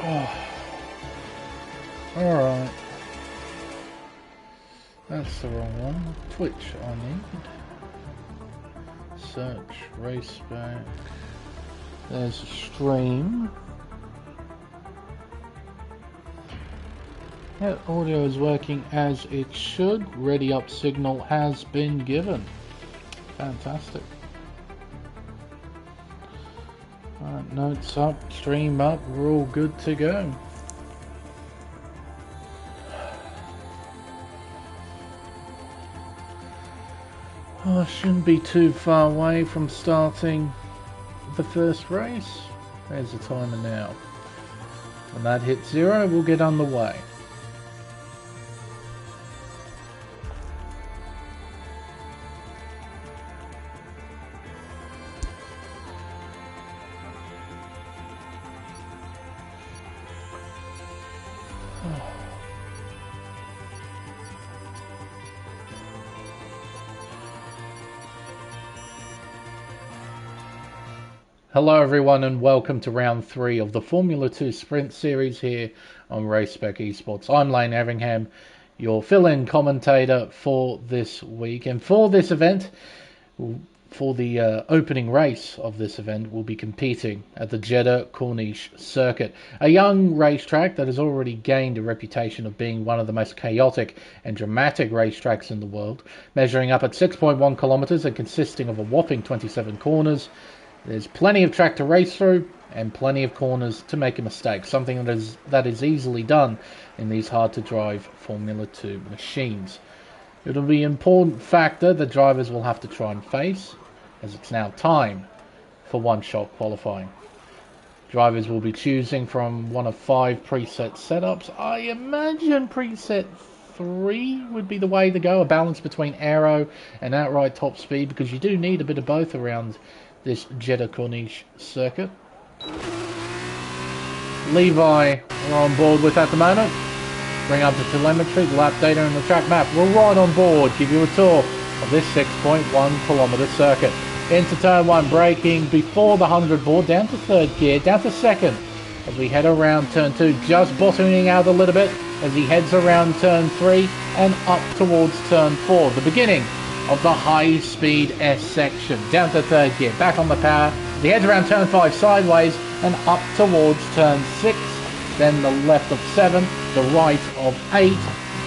Oh. Alright. That's the wrong one. Twitch I need. Search, Race Spec. There's a stream. Yeah, audio is working as it should. Ready up signal has been given. Fantastic. Alright, notes up, stream up, we're all good to go. Oh, I shouldn't be too far away from starting the first race. There's the timer now. When that hits 0, we'll get underway. Hello everyone and welcome to round 3 of the Formula 2 Sprint Series here on Race Spec Esports. I'm Everingham, your fill-in commentator for this week, and for this event, for the opening race of this event, we'll be competing at the Jeddah Corniche circuit, a young racetrack that has already gained a reputation of being one of the most chaotic and dramatic racetracks in the world, measuring up at 6.1 kilometers and consisting of a whopping 27 corners. There's plenty of track to race through and plenty of corners to make a mistake, something that is easily done in these hard-to-drive Formula 2 machines. It'll be an important factor that drivers will have to try and face, as it's now time for one-shot qualifying. Drivers will be choosing from one of 5 preset setups. I imagine preset 3 would be the way to go, a balance between aero and outright top speed, because you do need a bit of both around this Jeddah Corniche circuit. Levi we're on board with at the moment. Bring up the telemetry, the lap data and the track map. We're right on board. Give you a tour of this 6.1 kilometer circuit. Into turn 1, braking before the 100 board, down to 3rd gear, down to 2nd as we head around turn 2, just bottoming out a little bit as he heads around turn 3 and up towards turn 4, the beginning of the high-speed S section. Down to 3rd gear, back on the power. He heads around turn 5 sideways and up towards turn 6, then the left of 7, the right of 8,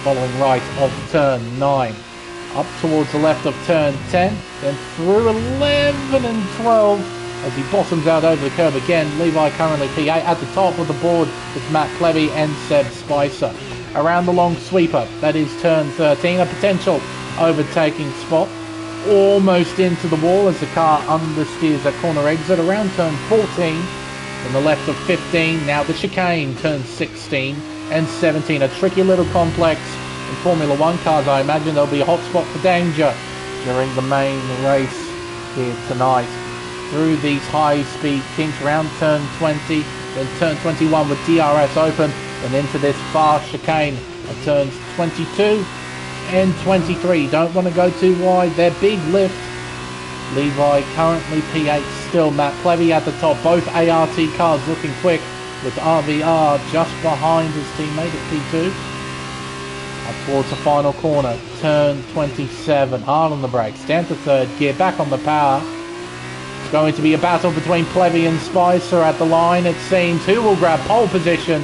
following right of turn 9. Up towards the left of turn 10, then through 11 and 12 as he bottoms out over the curb again. Levi currently P8. At the top of the board, it's Matt Plevy and Seb Spicer. Around the long sweeper, that is turn 13, a potential overtaking spot, almost into the wall as the car understeers that corner exit around turn 14, from the left of 15, now the chicane, turn 16 and 17, a tricky little complex in Formula 1 cars. I imagine there'll be a hot spot for danger during the main race here tonight. Through these high speed kinks around turn 20, then turn 21 with DRS open, and into this fast chicane of turns 22 and 23. Don't want to go too wide. They're big lift. Levi currently P8 still. Matt Plevy at the top. Both ART cars looking quick with RVR just behind his teammate at P2. Up towards the final corner. Turn 27. Hard on the brakes. Down to 3rd gear. Back on the power. It's going to be a battle between Plevy and Spicer at the line. It seems who will grab pole position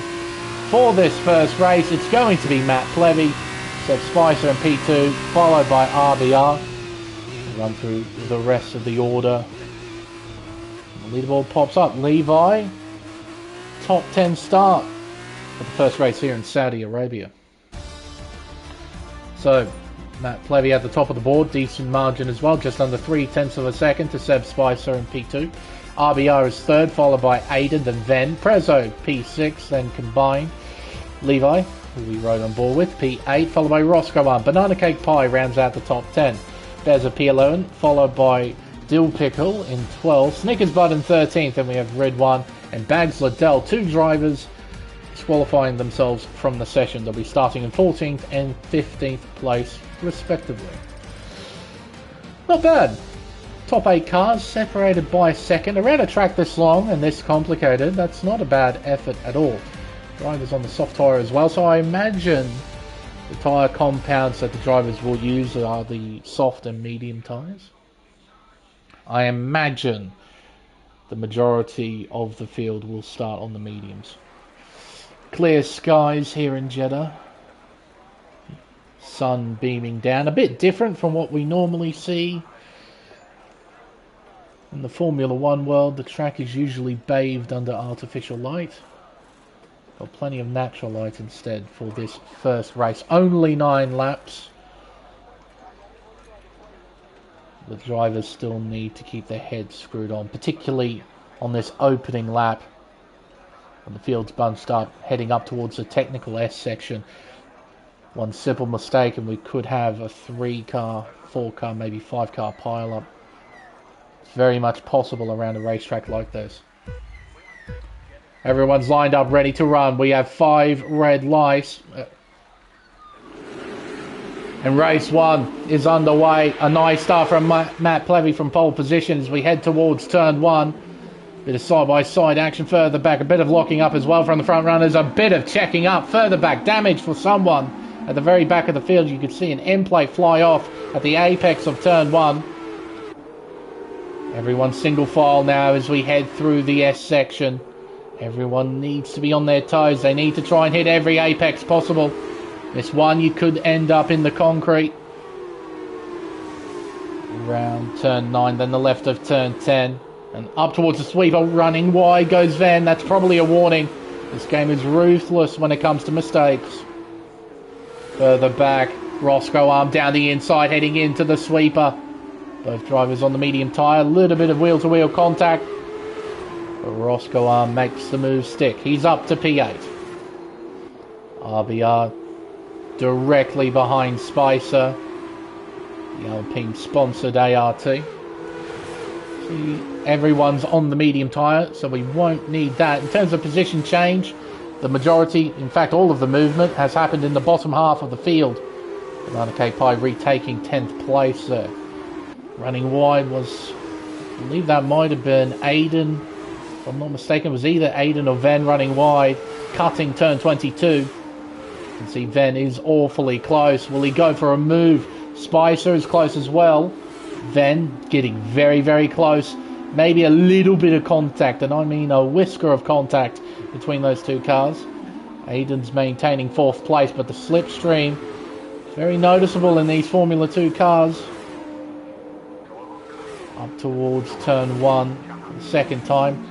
for this first race. It's going to be Matt Plevy. Seb Spicer and P2, followed by RBR. We'll run through the rest of the order. The leaderboard pops up. Levi, top 10 start for the first race here in Saudi Arabia. So, Matt Plevy at the top of the board, decent margin as well, just under 0.3 of a second to Seb Spicer and P2. RBR is 3rd, followed by Aiden, then Ven. Prezzo, P6, then combined. Levi, who we rode on board with, P8, followed by Roscoe 1. Banana Cake Pie rounds out the top 10. There's a P11, followed by Dill Pickle in 12th. Snickers Bud in 13th, and we have Red 1 and Bags Liddell, 2 drivers disqualifying themselves from the session. They'll be starting in 14th and 15th place, respectively. Not bad. Top 8 cars separated by a second. Around a track this long and this complicated, that's not a bad effort at all. Drivers on the soft tyre as well, so I imagine the tyre compounds that the drivers will use are the soft and medium tyres. I imagine the majority of the field will start on the mediums. Clear skies here in Jeddah. Sun beaming down. A bit different from what we normally see in the Formula One world. The track is usually bathed under artificial light. Got plenty of natural light instead for this first race. Only 9 laps. The drivers still need to keep their heads screwed on, particularly on this opening lap. When the field's bunched up, heading up towards the technical S section. One simple mistake and we could have a 3-car, 4-car, maybe 5-car pile-up. It's very much possible around a racetrack like this. Everyone's lined up, ready to run. We have 5 red lights. And race 1 is underway. A nice start from Matt Plevy from pole position as we head towards turn 1. Bit of side-by-side action further back. A bit of locking up as well from the front runners. A bit of checking up further back. Damage for someone at the very back of the field. You could see an end plate fly off at the apex of turn 1. Everyone's single file now as we head through the S section. Everyone needs to be on their toes. They need to try and hit every apex possible. This one, you could end up in the concrete. Around turn 9, then the left of turn 10. And up towards the sweeper, running wide goes Van. That's probably a warning. This game is ruthless when it comes to mistakes. Further back, Roscoe arm down the inside, heading into the sweeper. Both drivers on the medium tyre. A little bit of wheel-to-wheel contact. But Roscoe arm makes the move stick. He's up to P8. RBR directly behind Spicer, the Alpine sponsored ART. See, everyone's on the medium tyre, so we won't need that. In terms of position change, the majority, in fact all of the movement, has happened in the bottom half of the field. Banana Cake Pie retaking 10th place there. Running wide was, I believe that might have been Aiden, if I'm not mistaken, it was either Aiden or Ven running wide, cutting turn 22. You can see Ven is awfully close. Will he go for a move? Spicer is close as well. Ven getting very, very close. Maybe a little bit of contact, and I mean a whisker of contact between those two cars. Aiden's maintaining 4th place, but the slipstream is very noticeable in these Formula 2 cars. Up towards turn 1 for the second time.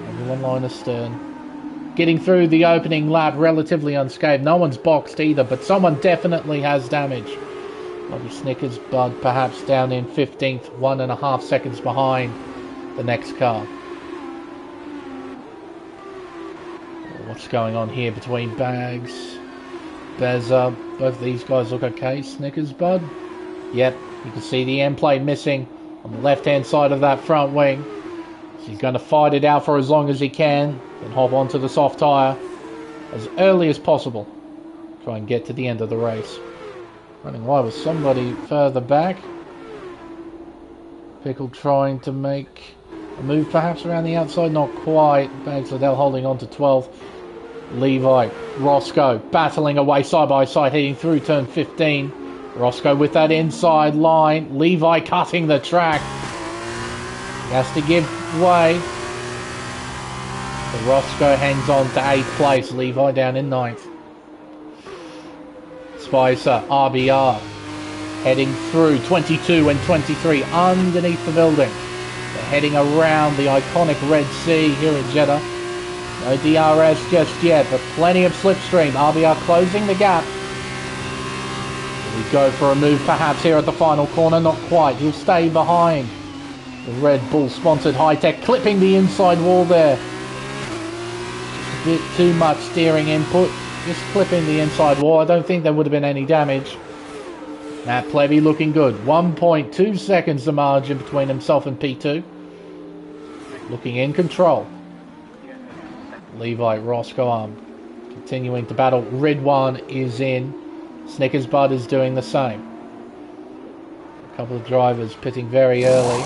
Everyone line astern. Getting through the opening lap relatively unscathed. No one's boxed either, but someone definitely has damage. Bobby Snickers, Bud perhaps down in 15th, 1.5 seconds behind the next car. What's going on here between Bags, Beza? Both of these guys look okay. Snickers, Bud? Yep, you can see the end plate missing on the left-hand side of that front wing. So he's going to fight it out for as long as he can, then hop onto the soft tyre as early as possible. Try and get to the end of the race. Running wide with somebody further back. Pickle trying to make a move perhaps around the outside, not quite. Bags Liddell holding on to 12th. Levi, Roscoe battling away side by side, heading through turn 15. Roscoe with that inside line. Levi cutting the track. He has to give way. But Roscoe hangs on to 8th place. Levi down in 9th. Spicer, RBR, heading through 22 and 23 underneath the building. They're heading around the iconic Red Sea here at Jeddah. No DRS just yet, but plenty of slipstream. RBR closing the gap. We go for a move perhaps here at the final corner. Not quite. He'll stay behind. The Red Bull sponsored high-tech clipping the inside wall there. Just a bit too much steering input. Just clipping the inside wall. I don't think there would have been any damage. Matt Plevy looking good. 1.2 seconds the margin between himself and P2. Looking in control. Levi, Roscoe arm continuing to battle. Ridwan is in. Snickers Bud is doing the same. A couple of drivers pitting very early.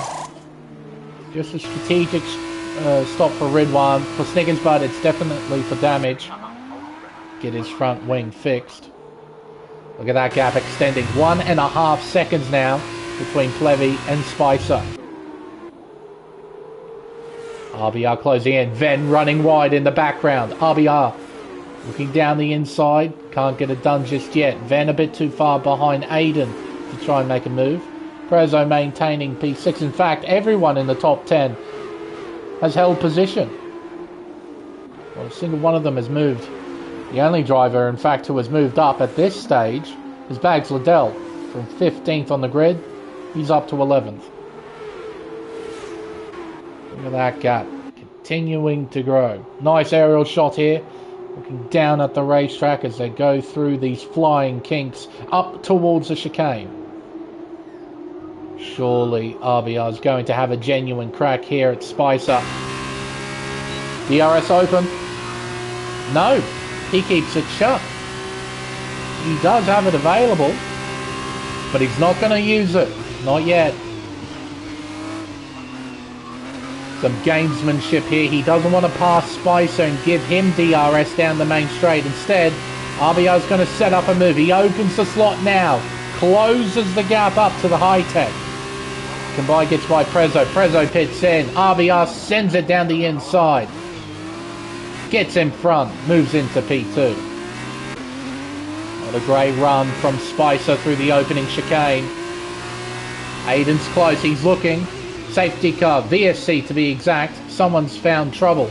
Just a strategic stop for Ridwan. For Snickers Bud, it's definitely for damage. get his front wing fixed. Look at that gap extending. 1.5 seconds now between Plevy and Spicer. RBR closing in. Ven running wide in the background. RBR looking down the inside. Can't get it done just yet. Ven a bit too far behind Aiden to try and make a move. Prezzo maintaining P6. In fact, everyone in the top 10 has held position. Not a single one of them has moved. The only driver, in fact, who has moved up at this stage is Bags Liddell. From 15th on the grid, he's up to 11th. Look at that gap, continuing to grow. Nice aerial shot here, looking down at the racetrack as they go through these flying kinks up towards the chicane. Surely RBR is going to have a genuine crack here at Spicer. DRS open. No, he keeps it shut. He does have it available, but he's not going to use it. Not yet. Some gamesmanship here. He doesn't want to pass Spicer and give him DRS down the main straight. Instead, RBR's going to set up a move. He opens the slot now. Closes the gap up to the high-tech. Kambai gets by Prezzo. Prezzo pits in. RBR sends it down the inside. Gets in front. Moves into P2. What a great run from Spicer through the opening chicane. Aiden's close. He's looking. Safety car. VSC to be exact. Someone's found trouble.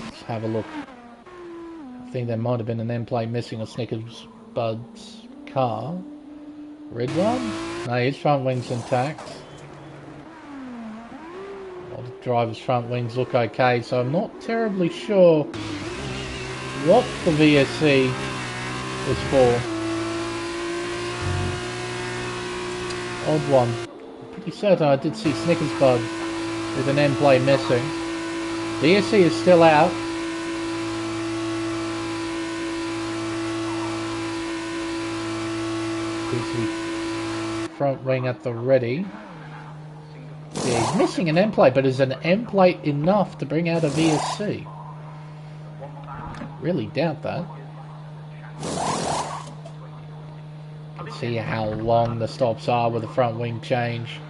Let's have a look. I think there might have been an end plate missing on Snickers Bud's car. Red one? No, his front wing's intact. Well, the driver's front wings look okay, so I'm not terribly sure what the VSC is for. Odd one. I'm pretty certain I did see Snickers Bud with an end plate missing. VSC is still out. Front wing at the ready. Yeah, he's missing an end plate, but is an end plate enough to bring out a VSC? Really doubt that. You can see how long the stops are with the front wing change.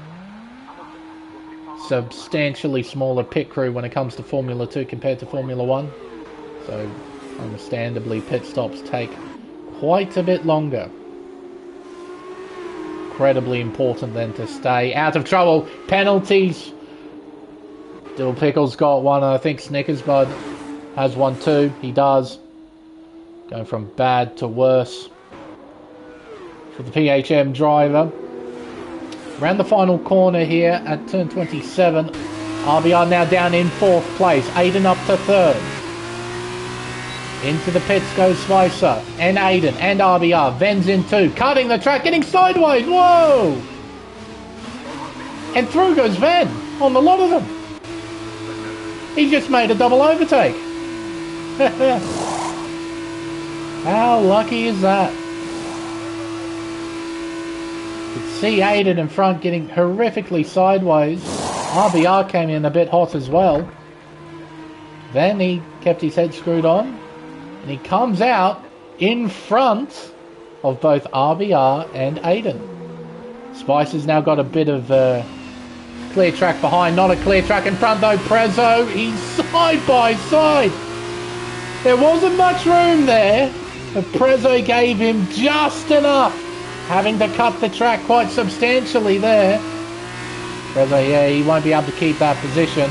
Substantially smaller pit crew when it comes to Formula 2 compared to Formula 1. So, understandably, pit stops take quite a bit longer. Incredibly important then to stay out of trouble. Penalties. Dill Pickles got one. I think Snickers Bud has one too. He does. Going from bad to worse for the PHM driver. Around the final corner here at turn 27. RBR now down in 4th place. Aiden up to 3rd. Into the pits goes Spicer and Aiden and RBR. Ven's in 2. Cutting the track, getting sideways. Whoa! And through goes Ven on the lot of them. He just made a double overtake. How lucky is that? You could see Aiden in front getting horrifically sideways. RBR came in a bit hot as well. Then he kept his head screwed on. And he comes out in front of both RBR and Aiden. Spicer's now got a bit of clear track behind, not a clear track in front though. Prezzo, he's side by side. There wasn't much room there, but Prezzo gave him just enough, having to cut the track quite substantially there. Prezzo, yeah, he won't be able to keep that position.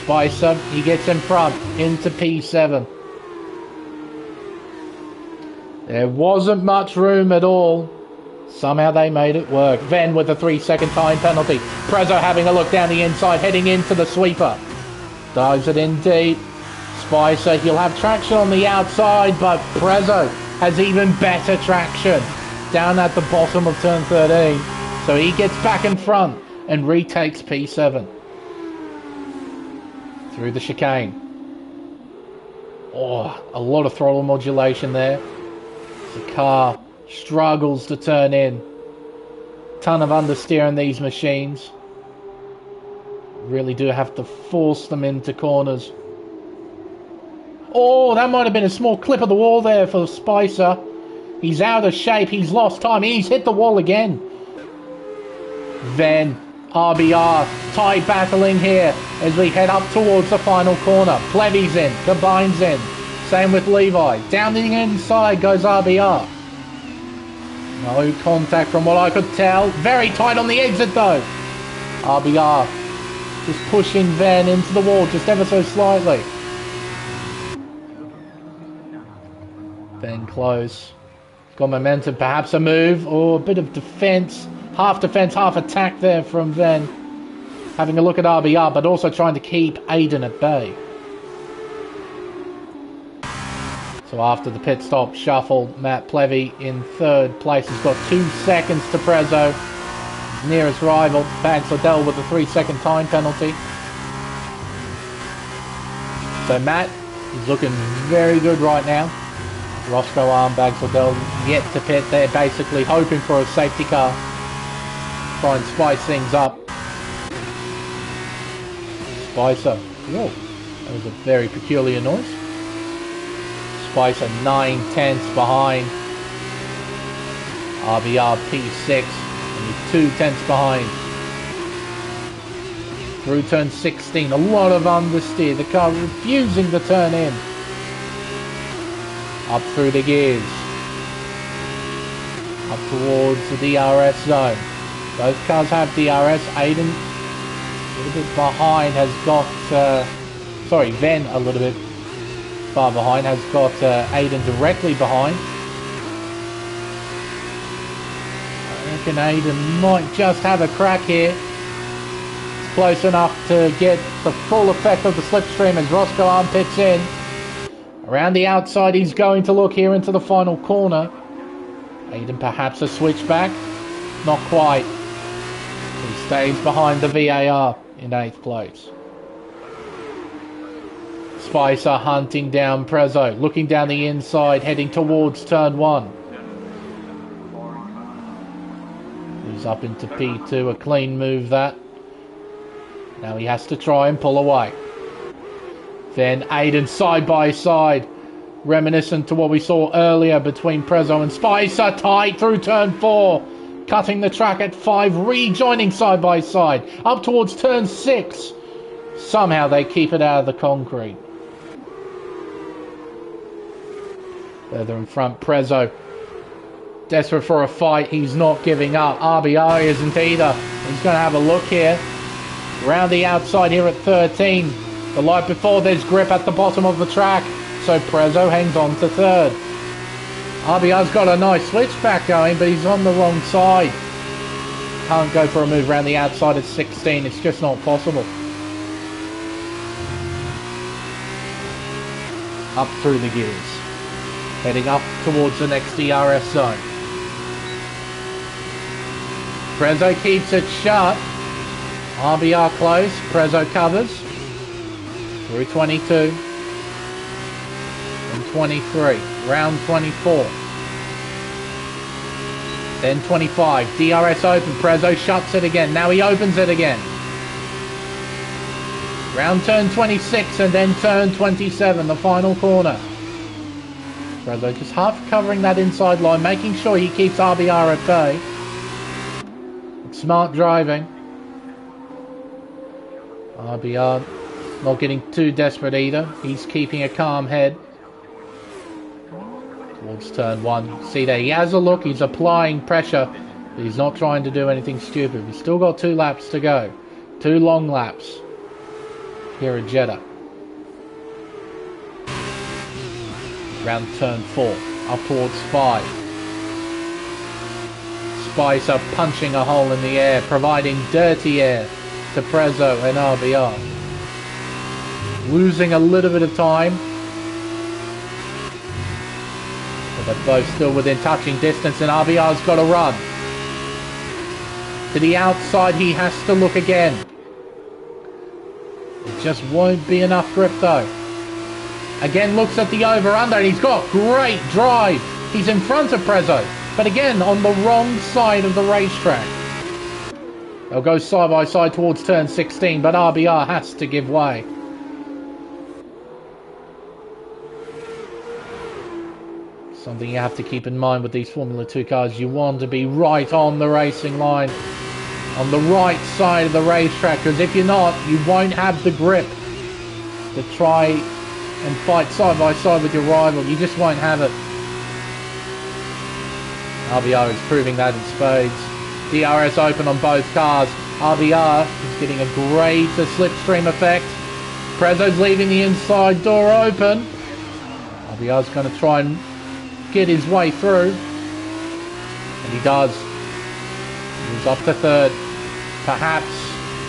Spicer, he gets in front into P7. There wasn't much room at all. Somehow they made it work. Ven with a 3-second time penalty. Prezzo having a look down the inside, heading into the sweeper. Dives it in deep. Spicer, he'll have traction on the outside, but Prezzo has even better traction down at the bottom of turn 13. So he gets back in front and retakes P7. Through the chicane. Oh, a lot of throttle modulation there. The car struggles to turn in. Ton of understeer in these machines. Really do have to force them into corners. Oh, that might have been a small clip of the wall there for Spicer. He's out of shape. He's lost time. He's hit the wall again. Then RBR tight battling here as we head up towards the final corner. Plevy's in. Combines in. Same with Levi. Down the inside goes RBR. No contact from what I could tell. Very tight on the exit though. RBR just pushing Van into the wall just ever so slightly. Van close. Got momentum, perhaps a move or a bit of defense. Half defense, half attack there from Van. Having a look at RBR, but also trying to keep Aiden at bay. So after the pit stop shuffle, Matt Plevy in third place has got 2 seconds to Prezzo. His nearest rival, Bags Liddell, with a 3-second time penalty. So Matt is looking very good right now. Roscoe Arm, Bags Liddell yet to pit. They're basically hoping for a safety car. Try and spice things up. Spicer. Whoa, that was a very peculiar noise. Spicer 9/10 behind. RBR P6 only 2/10 behind. Through turn 16, a lot of understeer. The car refusing to turn in. Up through the gears. Up towards the DRS zone. Both cars have DRS. Aiden a little bit behind has got, Ven a little bit far behind has got Aiden directly behind. I reckon Aiden might just have a crack here. It's close enough to get the full effect of the slipstream as Roscoe Arm pits in. Around the outside he's going to look here into the final corner. Aiden perhaps a switchback. Not quite. He stays behind the VAR in 8th place. Spicer hunting down Prezzo, looking down the inside, heading towards turn 1. He's up into P2, a clean move that. Now he has to try and pull away. Then Aiden side by side, reminiscent to what we saw earlier between Prezzo and Spicer, tight through turn 4. Cutting the track at 5, rejoining side by side, up towards turn 6. Somehow they keep it out of the concrete. Further in front, Prezzo, desperate for a fight, he's not giving up. RBR isn't either. He's going to have a look here. Around the outside here at 13. The light before, there's grip at the bottom of the track, so Prezzo hangs on to 3rd. RBR's got a nice switchback going, but he's on the wrong side. Can't go for a move around the outside at 16, it's just not possible. Up through the gears. Heading up towards the next DRS zone. Prezzo keeps it shut. RBR close, Prezzo covers. Through 22. And 23. Round 24. Then 25. DRS open. Prezzo shuts it again. Now he opens it again. Round turn 26 and then turn 27. The final corner. Prezzo just half covering that inside line. Making sure he keeps RBR at bay. Smart driving. RBR not getting too desperate either. He's keeping a calm head. Towards turn 1. See there, he has a look. He's applying pressure. But he's not trying to do anything stupid. We've still got 2 laps to go. 2 long laps here at Jeddah. Round turn 4. Up towards 5. Spicer punching a hole in the air, providing dirty air to Prezzo and RBR. Losing a little bit of time. But they're both still within touching distance and RBR's got to run. To the outside he has to look again. It just won't be enough grip though. Again looks at the over-under and he's got great drive. He's in front of Prezzo. But again on the wrong side of the racetrack. They'll go side by side towards turn 16, but RBR has to give way. Something you have to keep in mind with these Formula 2 cars. You want to be right on the racing line, on the right side of the racetrack, because if you're not, you won't have the grip to try and fight side by side with your rival. You just won't have it. RBR is proving that in spades. DRS open on both cars. RBR is getting a greater slipstream effect. Prezzo's leaving the inside door open. RBR's going to try and get his way through. And he does. He's up to third. Perhaps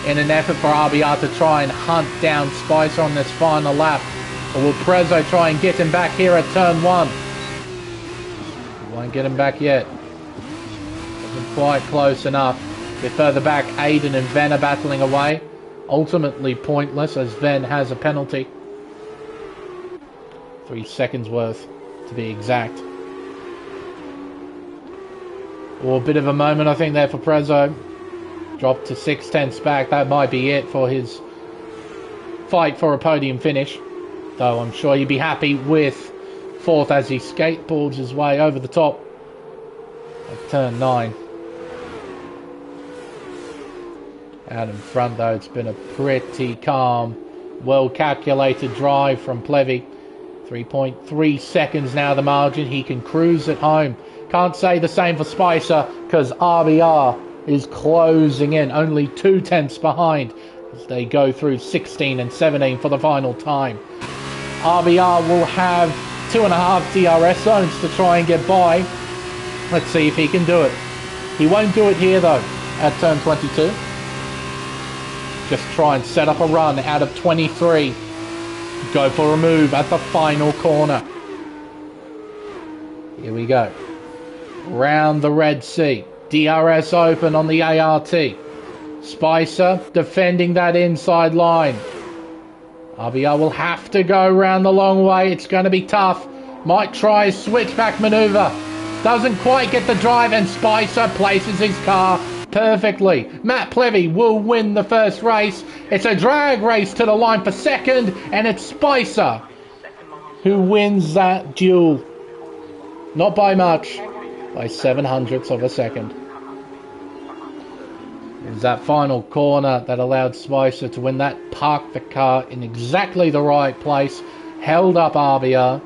in an effort for RBR to try and hunt down Spicer on this final lap. Or will Prezzo try and get him back here at turn 1? He won't get him back yet. Isn't quite close enough. A bit further back, Aiden and Ven are battling away. Ultimately pointless as Ven has a penalty. 3 seconds worth to be exact. Or a bit of a moment I think there for Prezzo. Dropped to 6/10 back. That might be it for his fight for a podium finish. Though I'm sure he'd be happy with 4th as he skateboards his way over the top of turn 9. Out in front though, it's been a pretty calm, well calculated drive from Plevy. 3.3 seconds now the margin. He can cruise it home. Can't say the same for Spicer because RBR is closing in, only 2/10 behind as they go through 16 and 17 for the final time. RBR will have 2.5 DRS zones to try and get by. Let's see if he can do it. He won't do it here though at turn 22. Just try and set up a run out of 23. Go for a move at the final corner. Here we go. Round the Red Sea. DRS open on the ART. Spicer defending that inside line. RBR will have to go round the long way. It's going to be tough. Might try a switchback maneuver. Doesn't quite get the drive and Spicer places his car perfectly. Matt Plevy will win the first race. It's a drag race to the line for second and it's Spicer who wins that duel. Not by much. By 7/100ths of a second. It was that final corner that allowed Spicer to win that, parked the car in exactly the right place, held up RBR,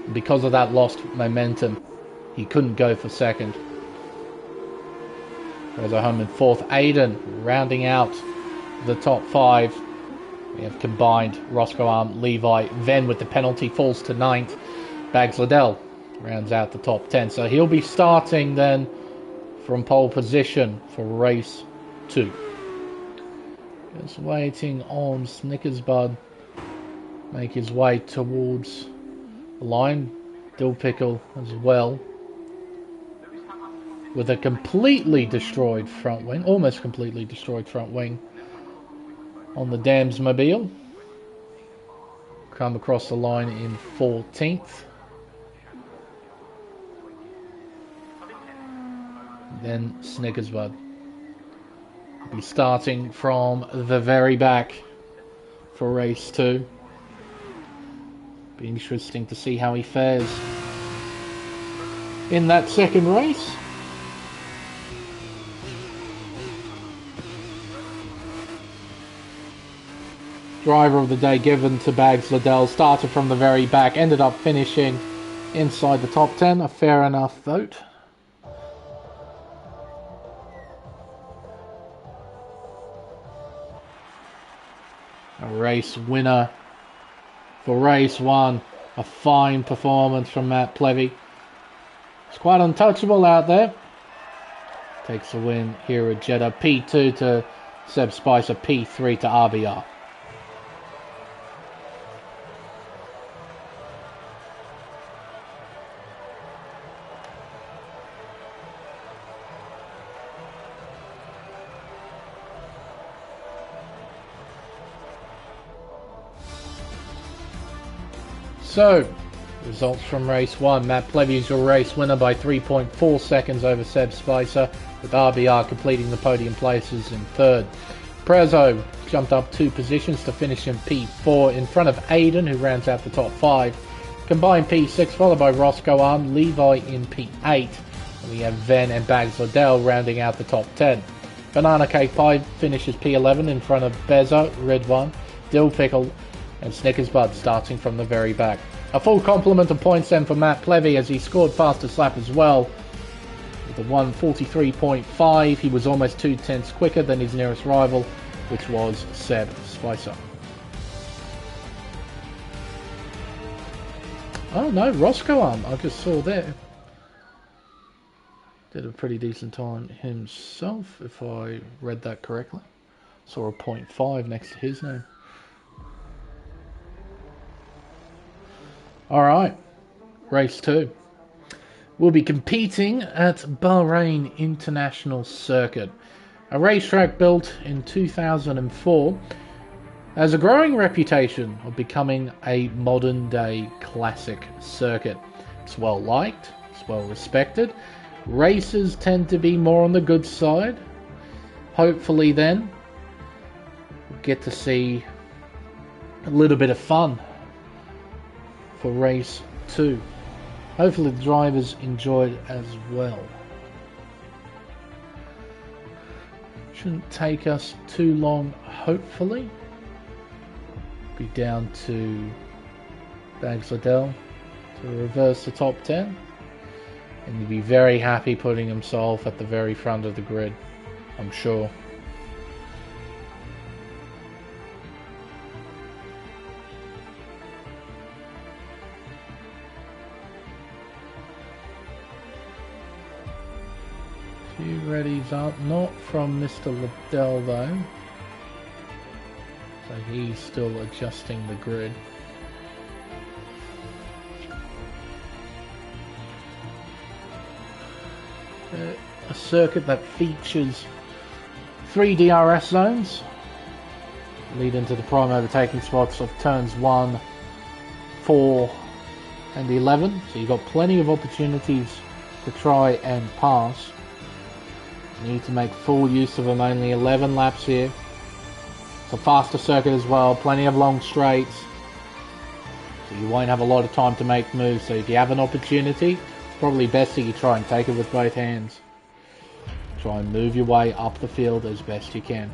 and because of that lost momentum, he couldn't go for second. Prezzo home in 4th. Aiden rounding out the top 5. We have combined Roscoe Arm, Levi, Ven with the penalty falls to 9th. Bags Liddell rounds out the top 10. So he'll be starting then from pole position for race 2. Just waiting on Snickersbud make his way towards the line. Dill Pickle as well. With a completely destroyed front wing, almost completely destroyed front wing on the Damsmobile. Come across the line in 14th. Then Snickersbud will be starting from the very back for race 2. Be interesting to see how he fares in that second race. Driver of the day given to Bags Liddell. Started from the very back, ended up finishing inside the top 10. A fair enough vote. A race winner for race 1. A fine performance from Matt Plevy. It's quite untouchable out there. Takes a win here at Jeddah. P2 to Seb Spicer. P3 to RBR. So, results from race 1. Matt Plevy is your race winner by 3.4 seconds over Seb Spicer, with RBR completing the podium places in 3rd. Prezzo jumped up 2 positions to finish in P4 in front of Aiden, who rounds out the top 5. Combined P6, followed by Roscoe Arm, Levi in P8. And we have Ven and Bags Liddell rounding out the top 10. Banana Cake Pie finishes P11 in front of Bezo, Ridwan, Dill Pickle, and Snickers Bud starting from the very back. A full complement of points then for Matt Plevy as he scored fastest lap as well. With a 1:43.5, he was almost 2/10 quicker than his nearest rival, which was Seb Spicer. Oh no, Roscoe Arm, I just saw there. Did a pretty decent time himself, if I read that correctly. Saw a 0.5 next to his name. Alright, race 2. We'll be competing at Bahrain International Circuit. A racetrack built in 2004 has a growing reputation of becoming a modern day classic circuit. It's well liked, it's well respected. Races tend to be more on the good side. Hopefully then, we'll get to see a little bit of fun for race 2. Hopefully the drivers enjoyed it as well. Shouldn't take us too long, hopefully. Be down to Bags Liddell to reverse the top 10. And he'd be very happy putting himself at the very front of the grid, I'm sure. Few readies up, not from Mr. Liddell though. So he's still adjusting the grid. A circuit that features 3 DRS zones lead into the prime overtaking spots of turns 1, 4 and 11. So you've got plenty of opportunities to try and pass. You need to make full use of them. Only 11 laps here. It's a faster circuit as well. Plenty of long straights. So you won't have a lot of time to make moves. So if you have an opportunity, it's probably best that you try and take it with both hands. Try and move your way up the field as best you can.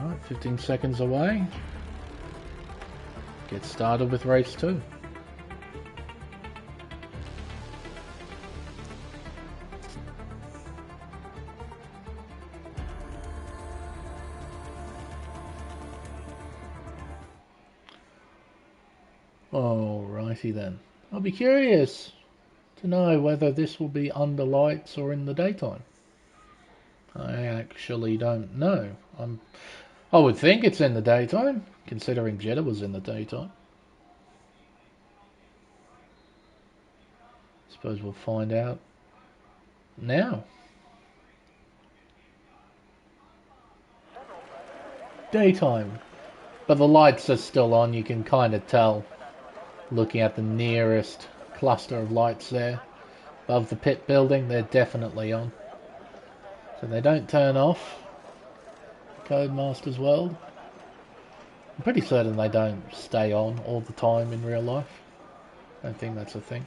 Alright, 15 seconds away. Get started with race 2. Alrighty then. I'll be curious to know whether this will be under lights or in the daytime. I actually don't know. I would think it's in the daytime, considering Jeddah was in the daytime. Suppose we'll find out now. Daytime. But the lights are still on, you can kind of tell. Looking at the nearest cluster of lights there above the pit building, they're definitely on. So they don't turn off. Codemaster's World. I'm pretty certain they don't stay on all the time in real life. I don't think that's a thing.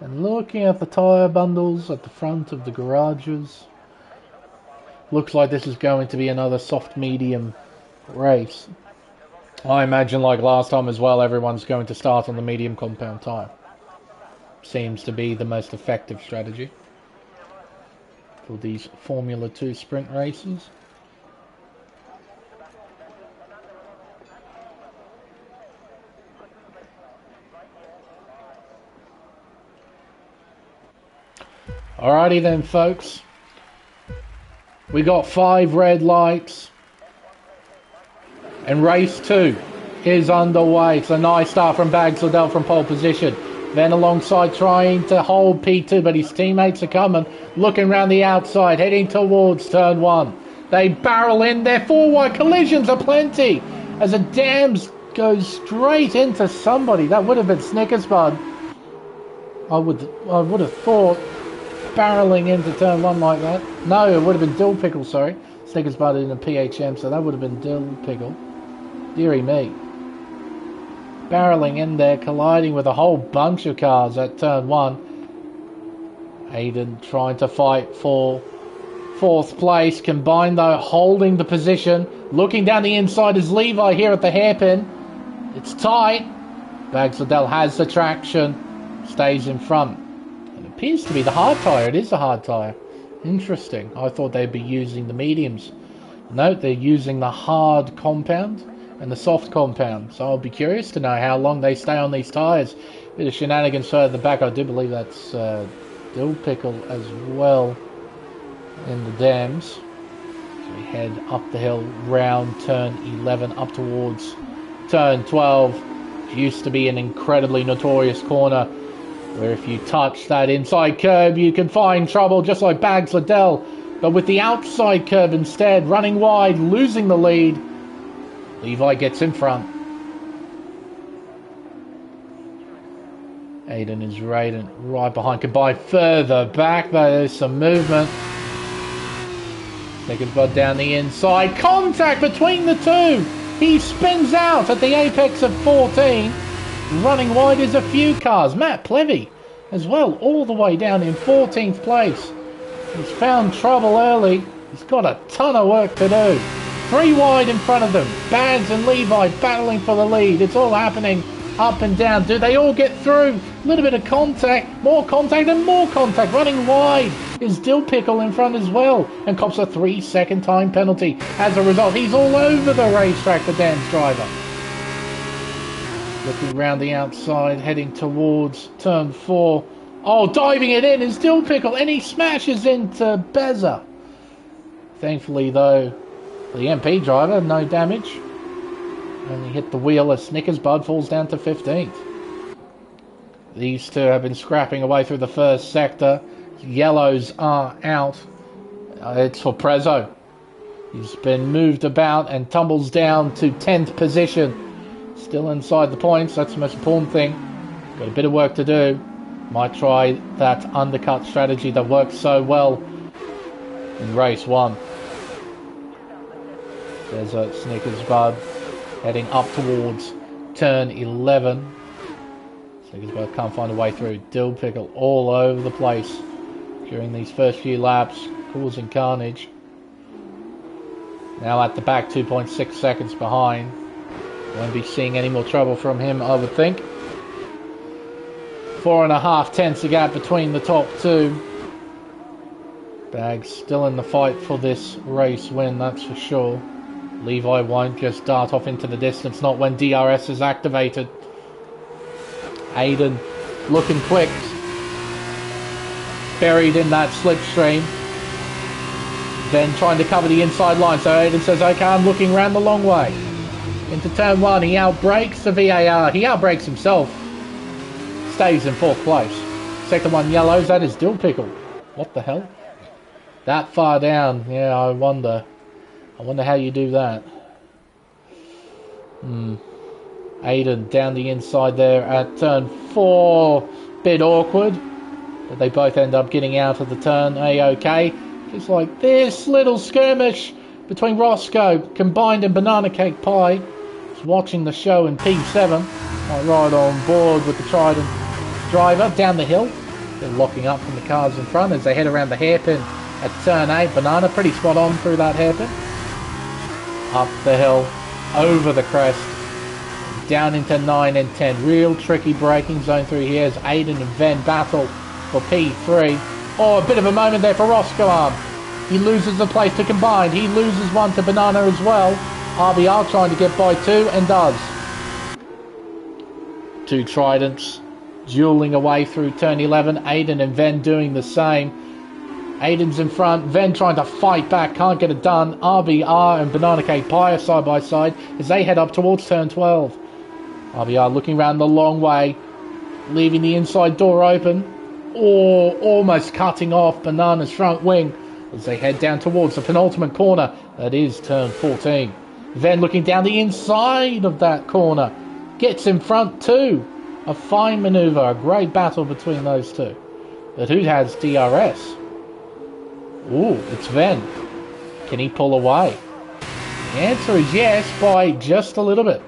And looking at the tyre bundles at the front of the garages, looks like this is going to be another soft medium race. I imagine like last time as well, everyone's going to start on the medium compound tyre. Seems to be the most effective strategy for these Formula 2 sprint races. Alrighty then, folks. We got 5 red lights. And race 2 is underway. It's a nice start from Bags Liddell from pole position. Then alongside trying to hold P2, but his teammates are coming. Looking around the outside, heading towards turn 1. They barrel in. Their forward collisions are plenty. As a Dams goes straight into somebody. That would have been Snickers Bud. I would have thought. barreling into turn 1 like that. No, it would have been Dill Pickle, sorry. Snickers Bud in a PHM, so that would have been Dill Pickle. Deary me. Barreling in there, colliding with a whole bunch of cars at turn 1. Aiden trying to fight for 4th place. Combined though, holding the position. Looking down the inside is Levi here at the hairpin. It's tight. Bags Liddell has the traction. Stays in front. It appears to be the hard tyre. It is a hard tyre. Interesting. I thought they'd be using the mediums. No, they're using the hard compound and the soft compound. So I'll be curious to know how long they stay on these tyres. Bit of shenanigans further back. I do believe that's Dill Pickle as well in the dams. So we head up the hill, round turn 11, up towards turn 12. It used to be an incredibly notorious corner where if you touch that inside curb you can find trouble, just like Bags Liddell. But with the outside curb instead, running wide, losing the lead, Levi gets in front. Aiden is right behind. Combined further back, there's some movement. Snickers Bud down the inside. Contact between the two. He spins out at the apex of 14. Running wide is a few cars. Matt Plevy as well, all the way down in 14th place. He's found trouble early. He's got a ton of work to do. 3 wide in front of them. Bags and Levi battling for the lead. It's all happening up and down. Do they all get through? A little bit of contact, more contact and more contact. Running wide is Dill Pickle in front as well, and cops a 3-second time penalty. As a result, he's all over the racetrack, the Dan's driver. Looking round the outside, heading towards turn 4. Oh, diving it in is Dill Pickle, and he smashes into Beza. Thankfully, though, the MP driver, no damage. Only hit the wheel as Snickers Bud falls down to 15th. These two have been scrapping away through the first sector. Yellows are out. It's for Prezzo. He's been moved about and tumbles down to 10th position. Still inside the points, that's the most important thing. Got a bit of work to do. Might try that undercut strategy that worked so well in race 1. There's a Snickers Bud heading up towards turn 11. Snickers Bud can't find a way through. Dill Pickle all over the place during these first few laps, causing carnage. Now at the back, 2.6 seconds behind. Won't be seeing any more trouble from him, I would think. 4.5 tenths a gap between the top two. Bags still in the fight for this race win, that's for sure. Levi won't just dart off into the distance, not when DRS is activated. Aiden looking quick. Buried in that slipstream. Then trying to cover the inside line, so Aiden says, okay, I'm looking around the long way. Into turn 1, he outbrakes the VAR. He outbrakes himself. Stays in 4th place. Second one, yellows. That is Dill Pickle. What the hell? That far down. Yeah, I wonder. I wonder how you do that. Aiden down the inside there at turn 4. Bit awkward. But they both end up getting out of the turn. A-OK. Just like this little skirmish between Roscoe, Combined and Banana Cake Pie. Just watching the show in P7. Right on board with the Trident driver down the hill. They're locking up from the cars in front as they head around the hairpin at turn 8. Banana pretty spot on through that hairpin. Up the hill, over the crest, down into 9 and 10. Real tricky braking zone through here as Aiden and Ven battle for P3. Oh, a bit of a moment there for Roscoe Arm. He loses the place to Combined. He loses one to Banana as well. RBR trying to get by 2 and does. 2 Tridents dueling away through turn 11. Aiden and Ven doing the same. Aiden's in front. Ven trying to fight back. Can't get it done. RBR and Banana Cake Pie are side by side as they head up towards turn 12. RBR looking around the long way. Leaving the inside door open. Or almost cutting off Banana's front wing as they head down towards the penultimate corner. That is turn 14. Ven looking down the inside of that corner. Gets in front too. A fine manoeuvre. A great battle between those two. But who has DRS? Ooh, it's Ven. Can he pull away? The answer is yes, by just a little bit.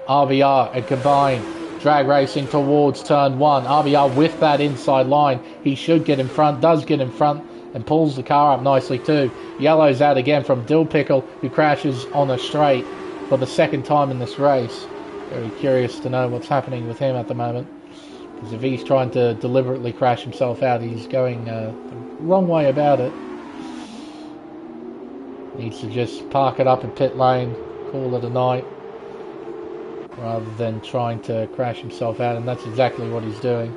RBR and combined drag racing towards turn 1. RBR with that inside line. He should get in front, does get in front, and pulls the car up nicely too. Yellow's out again from Dill Pickle, who crashes on a straight for the second time in this race. Very curious to know what's happening with him at the moment. Because if he's trying to deliberately crash himself out, he's going the wrong way about it. Needs to just park it up in pit lane, call it a night, rather than trying to crash himself out, and that's exactly what he's doing.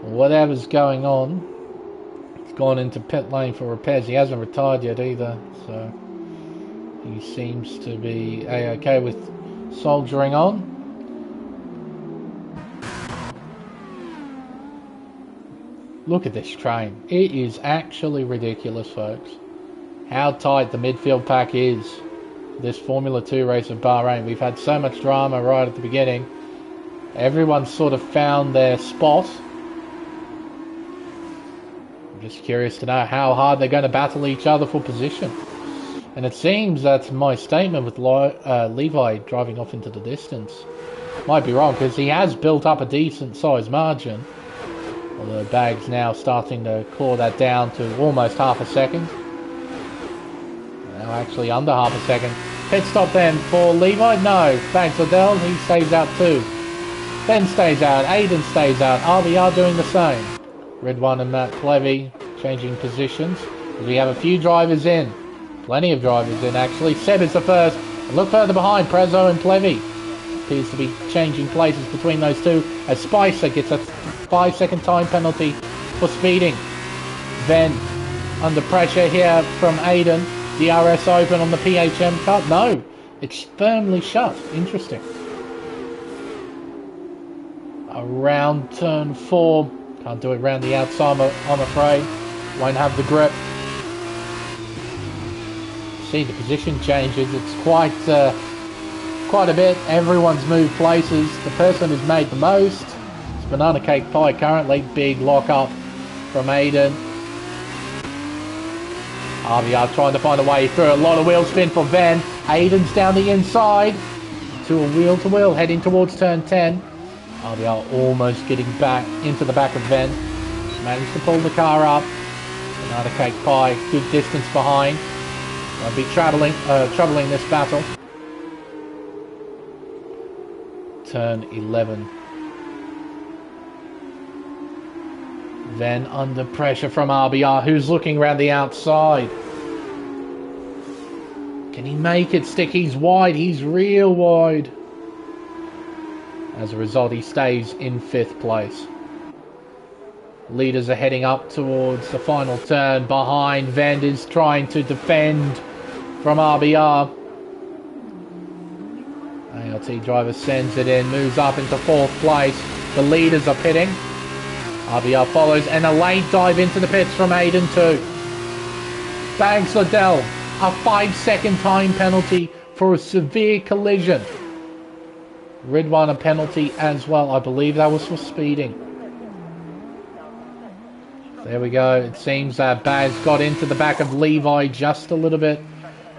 Whatever's going on, he's gone into pit lane for repairs. He hasn't retired yet either, so he seems to be A-okay with soldiering on. Look at this train. It is actually ridiculous, folks. How tight the midfield pack is. This Formula 2 race of Bahrain. We've had so much drama right at the beginning. Everyone's sort of found their spot. I'm just curious to know how hard they're going to battle each other for position. And it seems that my statement with Levi driving off into the distance might be wrong, because he has built up a decent size margin. Although Bag's now starting to claw that down to almost half a second. Now actually under half a second. Pit stop then for Levi. No, Bags Liddell, he stays out too. Ben stays out, Aiden stays out, RBR doing the same. Red One and Matt Clevy changing positions. We have a few drivers in. Plenty of drivers in actually. Seb is the first. And look further behind, Prezzo and Clevy. Appears to be changing places between those two as Spicer gets a 5-second time penalty for speeding. Then under pressure here from Aiden. DRS open on the PHM cut. No, it's firmly shut. Interesting. Around turn 4. Can't do it around the outside, I'm afraid. Won't have the grip. See, the position changes. It's quite a bit. Everyone's moved places. The person who's made the most is Banana Cake Pie currently. Big lock up from Aiden. RBR trying to find a way through. A lot of wheel spin for Ven. Aiden's down the inside to a wheel to wheel heading towards turn 10. RBR almost getting back into the back of Ven. Managed to pull the car up. Banana Cake Pie good distance behind. Won't be troubling this battle. Turn 11. Then under pressure from RBR, who's looking around the outside. Can he make it stick? He's wide. He's real wide. As a result, he stays in 5th place. Leaders are heading up towards the final turn. Behind, Vend is trying to defend from RBR. ART driver sends it in, moves up into 4th place. The leaders are pitting. RBR follows, and a late dive into the pits from Aiden too. Bags Liddell, a 5-second time penalty for a severe collision. Red One a penalty as well. I believe that was for speeding. There we go. It seems that Baz got into the back of Levi just a little bit.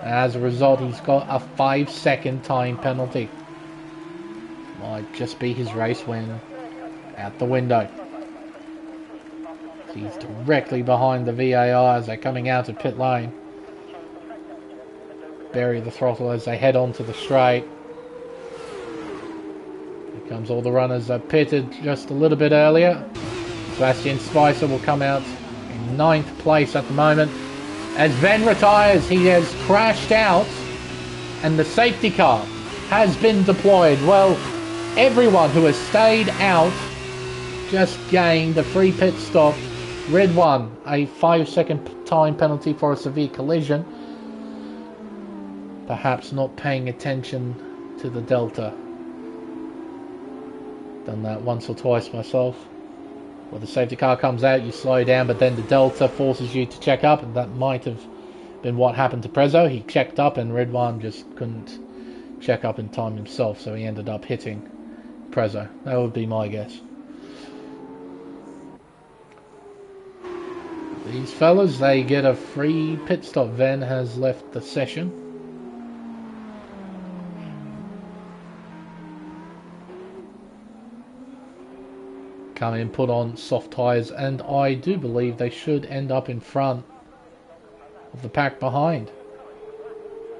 As a result, he's got a 5-second time penalty. Might just be his race win out the window. He's directly behind the VAR as they're coming out of pit lane. Bury the throttle as they head onto the straight. Here comes all the runners that pitted just a little bit earlier. Sebastian Spicer will come out in 9th place at the moment. As Ven retires, he has crashed out and the safety car has been deployed. Well, everyone who has stayed out just gained a free pit stop. Red One, a 5-second time penalty for a severe collision. Perhaps not paying attention to the delta. Done that once or twice myself. Well, the safety car comes out, you slow down, but then the delta forces you to check up, and that might have been what happened to Prezzo. He checked up and Red One just couldn't check up in time himself, so he ended up hitting Prezzo. That would be my guess. These fellas, they get a free pit stop. Ven has left the session. Come in, put on soft tyres, and I do believe they should end up in front of the pack behind.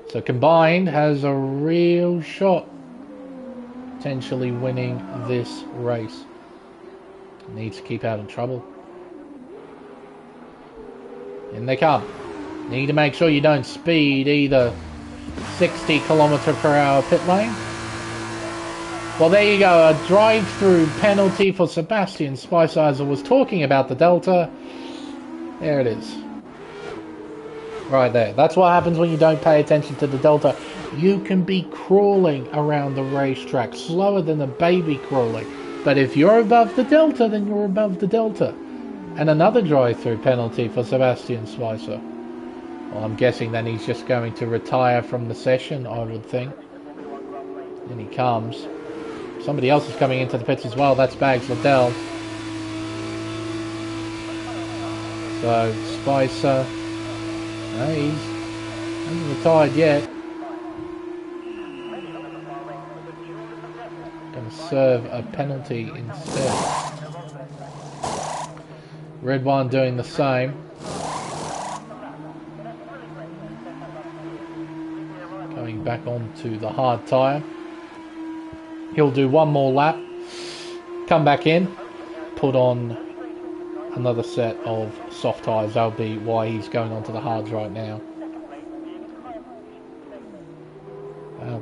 So Combined has a real shot potentially winning this race. Needs to keep out of trouble. In they come. Need to make sure you don't speed either 60 km/h pit lane. Well, there you go, a drive-through penalty for Sebastian Spicer. As I was talking about the Delta. There it is. Right there. That's what happens when you don't pay attention to the Delta. You can be crawling around the racetrack, slower than a baby crawling. But if you're above the Delta, then you're above the Delta. And another drive-through penalty for Sebastian Spicer. Well, I'm guessing then he's just going to retire from the session, I would think. And he comes. Somebody else is coming into the pits as well. That's Bags Liddell. So, Spicer. No, he hasn't retired yet. Going to serve a penalty instead. Red one doing the same. Going back onto the hard tyre. He'll do one more lap, come back in, put on another set of soft tyres. That'll be why he's going onto the hards right now.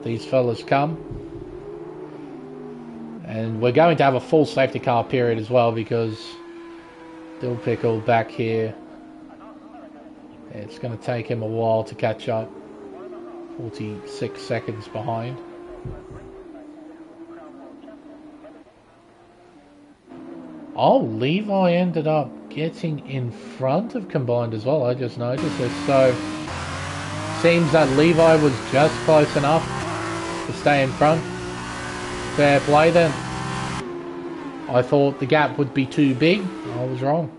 These fellas come. And we're going to have a full safety car period as well, because Dill Pickle back here, it's going to take him a while to catch up. 46 seconds behind. Oh, Levi ended up getting in front of Combined as well. I just noticed this. So, seems that Levi was just close enough to stay in front. Fair play then. I thought the gap would be too big. I was wrong.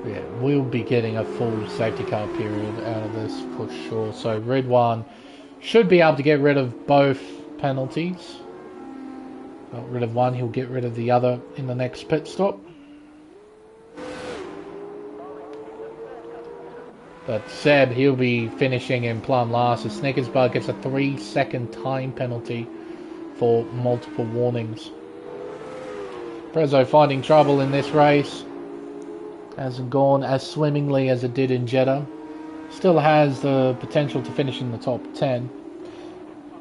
Yeah, we'll be getting a full safety car period out of this for sure. So Red One should be able to get rid of both penalties. Got rid of one, he'll get rid of the other in the next pit stop. But Seb, he'll be finishing in plumb last. So Snickersbug gets a 3-second time penalty for multiple warnings. Prezzo finding trouble in this race. Hasn't gone as swimmingly as it did in Jeddah. Still has the potential to finish in the top 10.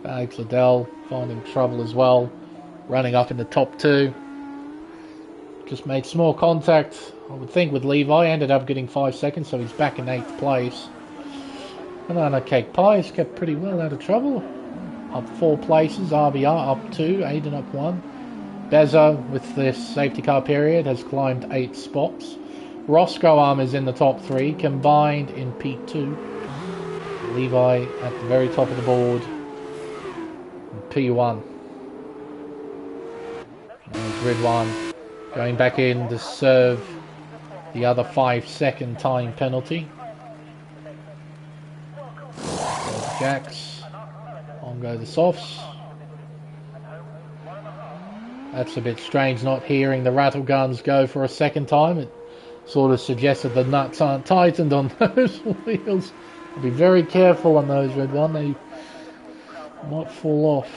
Bags Liddell finding trouble as well. Running up in the top 2. Just made small contact, I would think, with Levi. Ended up getting 5 seconds, so he's back in 8th place. Banana Cake Pie has kept pretty well out of trouble. Up 4 places. RBR up 2. Aiden up 1. Bezza, with this safety car period, has climbed 8 spots. Roscoe Arm is in the top 3, Combined in P2. Levi at the very top of the board in P1. There's Red One going back in to serve the other 5-second time penalty. Jacks. On go the softs. That's a bit strange not hearing the rattle guns go for a second time. It sort of suggested the nuts aren't tightened on those wheels. Be very careful on those, Red One. They might fall off.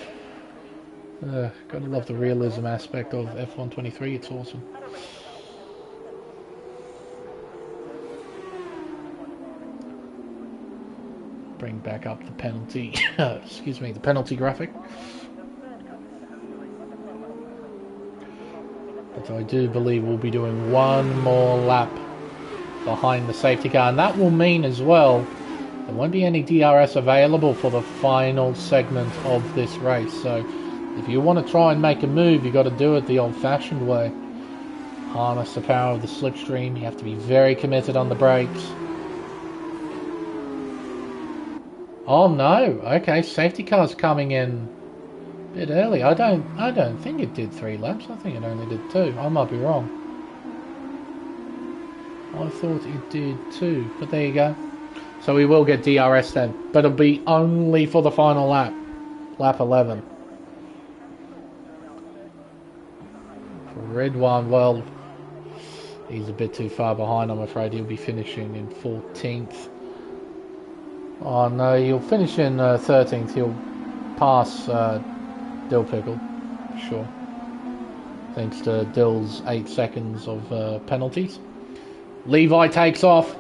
Gotta love the realism aspect of F123. It's awesome. Bring back up the penalty. Excuse me, the penalty graphic. But I do believe we'll be doing one more lap behind the safety car, and that will mean as well there won't be any DRS available for the final segment of this race. So if you want to try and make a move, you've got to do it the old-fashioned way. Harness the power of the slipstream. You have to be very committed on the brakes. Oh no! Okay, safety car's coming in a bit early. I don't think it did 3 laps. I think it only did 2. I might be wrong. I thought it did 2, but there you go. So we will get DRS then, but it'll be only for the final lap, lap 11. For Ridwan, well, he's a bit too far behind. I'm afraid he'll be finishing in 14th. Oh no, he'll finish in 13th. He'll pass Dill Pickle, for sure. Thanks to Dill's 8 seconds of penalties. Levi takes off,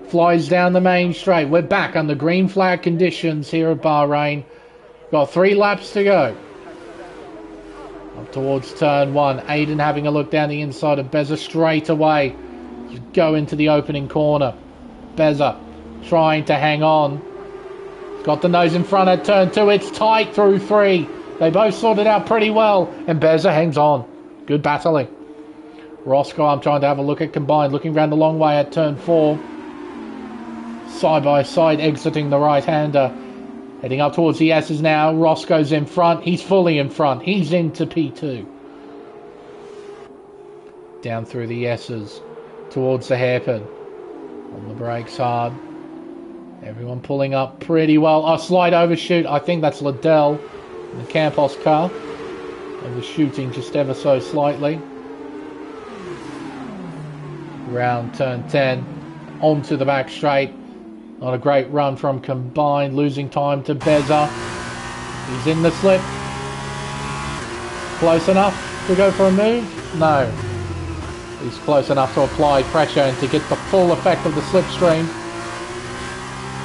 flies down the main straight. We're back under green flag conditions here at Bahrain. Got 3 laps to go. Up towards turn 1. Aiden having a look down the inside of Beza straight away. Just go into the opening corner. Beza trying to hang on. Got the nose in front at turn 2. It's tight through 3. They both sorted out pretty well. And Beza hangs on. Good battling. Roscoe, I'm trying to have a look at combined. Looking around the long way at turn 4. Side by side exiting the right-hander. Heading up towards the S's now. Roscoe's in front. He's fully in front. He's into P2. Down through the S's. Towards the hairpin. On the brakes hard. Everyone pulling up pretty well. Oh, slide overshoot. I think that's Liddell in the Campos car. Overshooting just ever so slightly. Round turn 10. Onto the back straight. Not a great run from combined. Losing time to Beza. He's in the slip. Close enough to go for a move? No. He's close enough to apply pressure and to get the full effect of the slipstream.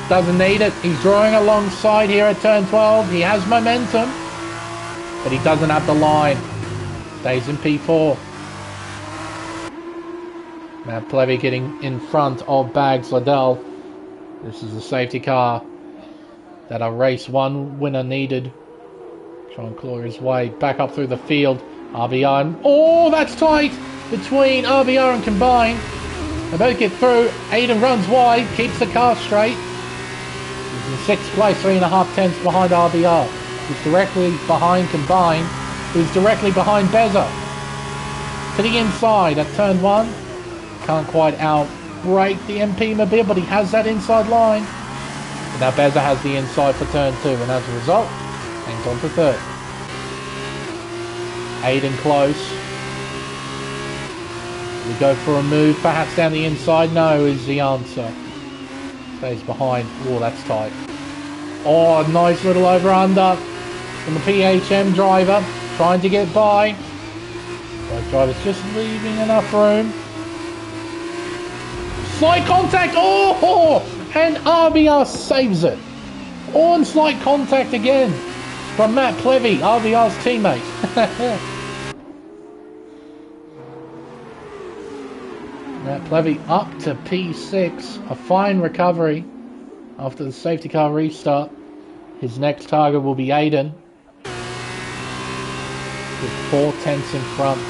Doesn't need it. He's drawing alongside here at turn 12. He has momentum, but he doesn't have the line. Stays in P4. Matt Plevy getting in front of Bags Liddell. This is the safety car that a race 1 winner needed. Try and claw his way back up through the field. RBR. Oh, that's tight between RBR and combined. They both get through. Aiden runs wide, keeps the car straight. He's in 6th place, 3.5 tenths behind RBR. He's directly behind combined. Who's directly behind Beza. To the inside at turn 1. Can't quite outbrake the MP Mobile, but he has that inside line. And now Beza has the inside for turn 2, and as a result, hangs on to 3rd. Aiden close. We go for a move, perhaps down the inside. No, is the answer. Stays behind. Oh, that's tight. Oh, nice little over-under from the PHM driver. Trying to get by. Both drivers just leaving enough room. Slight contact. Oh! And RBR saves it. On slight contact again from Matt Plevy, RBR's teammate. Matt Plevy up to P6. A fine recovery after the safety car restart. His next target will be Aiden, with 4 tenths in front.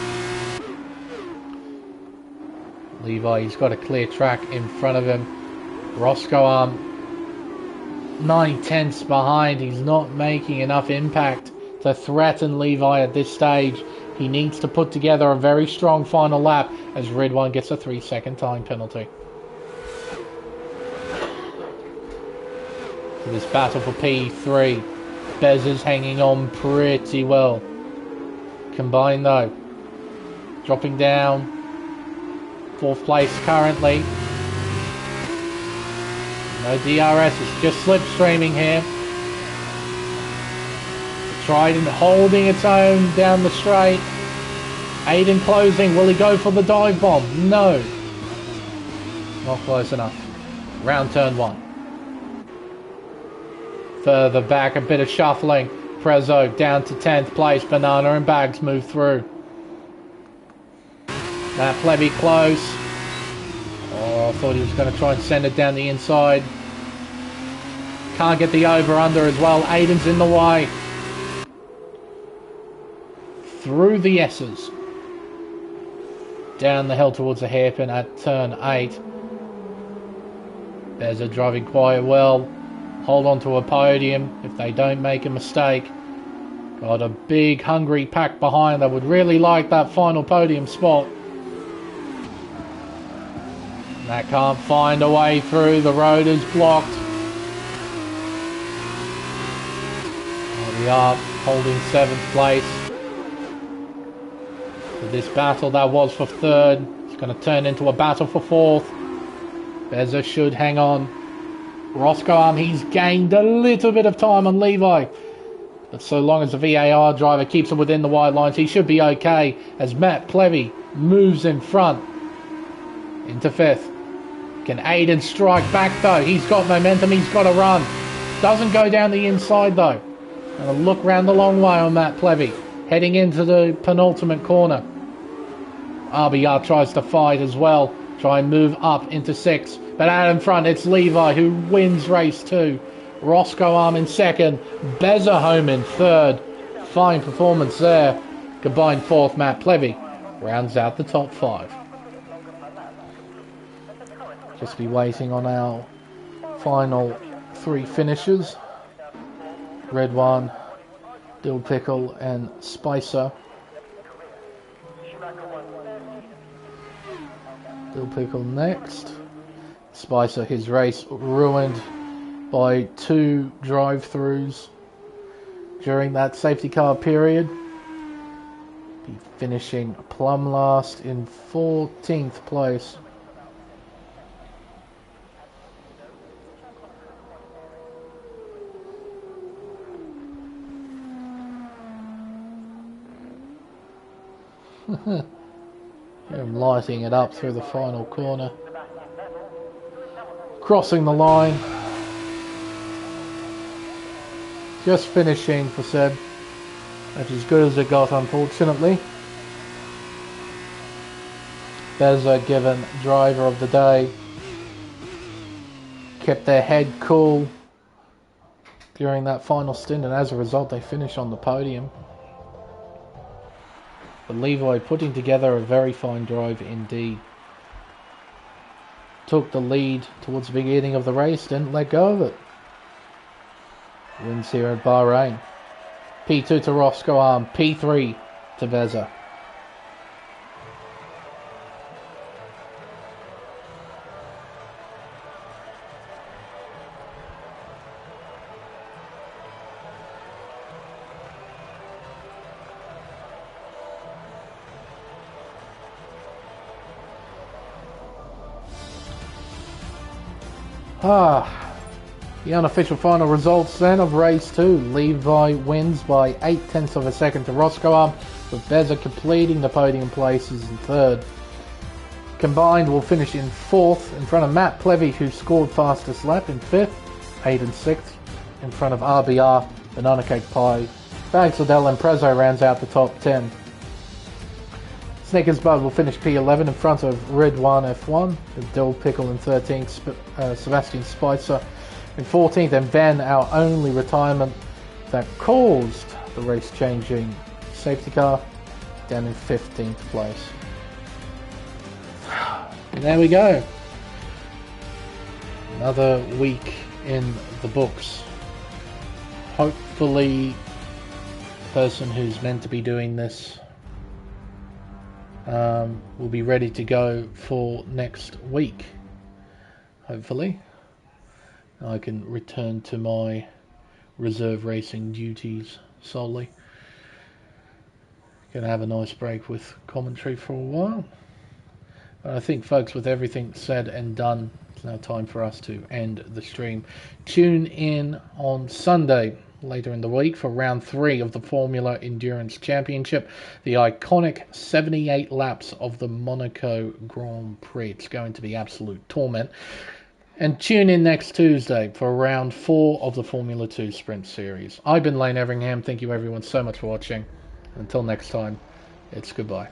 Levi, he's got a clear track in front of him. Roscoe 9 tenths behind. He's not making enough impact to threaten Levi at this stage. He needs to put together a very strong final lap as Ridwan gets a 3-second time penalty. So this battle for P3. Bez is hanging on pretty well. Combined though. Dropping down. 4th place currently. No DRS, it's just slipstreaming here. Trident holding its own down the straight. Aiden closing. Will he go for the dive bomb? No. Not close enough. Round turn 1. Further back, a bit of shuffling. Prezzo down to 10th place. Banana and Bags move through. Matt Plevy close. Oh, I thought he was going to try and send it down the inside. Can't get the over-under as well. Aiden's in the way. Through the S's. down the hill towards the hairpin at turn 8. There's a driving quite well. Hold on to a podium if they don't make a mistake. Got a big hungry pack behind that would really like that final podium spot. That can't find a way through. The road is blocked. We are holding 7th place. So this battle that was for 3rd, it's going to turn into a battle for 4th. Beza should hang on. Roscoe, he's gained a little bit of time on Levi. But so long as the VAR driver keeps him within the white lines, he should be okay as Matt Plevy moves in front into 5th. Can Aiden strike back though? He's got momentum, he's got to run. Doesn't go down the inside though. And a look round the long way on Matt Plevy. Heading into the penultimate corner. RBR tries to fight as well. Try and move up into 6th. But out in front, it's Levi who wins race 2. Roscoe Arm in 2nd. Beza home in 3rd. Fine performance there. Combined 4th, Matt Plevy rounds out the top 5. Just be waiting on our final 3 finishers. Red One, Dill Pickle and Spicer. Dill Pickle next. Spicer, his race ruined by 2 drive-throughs during that safety car period. Be finishing plumb last in 14th place. I'm lighting it up through the final corner. Crossing the line. Just finishing for Seb. That's as good as it got, unfortunately. Beza given driver of the day. Kept their head cool during that final stint, and as a result they finish on the podium. But Levi putting together a very fine drive indeed. Took the lead towards the beginning of the race, didn't let go of it. Wins here at Bahrain. P2 to Roscoe Arm, P3 to Beza. The unofficial final results then of race 2. Levi wins by 0.8 of a second to Roscoe Arm, with Beza completing the podium places in 3rd. Combined will finish in 4th in front of Matt Plevy, who scored fastest lap, in 5th. Aiden 6th in front of RBR, Banana Cake Pie. Bags Liddell and Prezzo rounds out the top 10. Snickers Bud will finish P11 in front of Red One F1, with Dill Pickle in 13th, Sebastian Spicer in 14th, and Ben, our only retirement that caused the race-changing safety car, down in 15th place. And there we go. Another week in the books. Hopefully, the person who's meant to be doing this will be ready to go for next week. Hopefully I can return to my reserve racing duties solely. Gonna have a nice break with commentary for a while. But I think, folks, with everything said and done, it's now time for us to end the stream. Tune in on Sunday later in the week for round 3 of the Formula Endurance Championship, the iconic 78 laps of the Monaco Grand Prix. It's going to be absolute torment. And tune in next Tuesday for round 4 of the Formula 2 Sprint Series. I've been Lane Everingham. Thank you everyone so much for watching. Until next time, it's goodbye.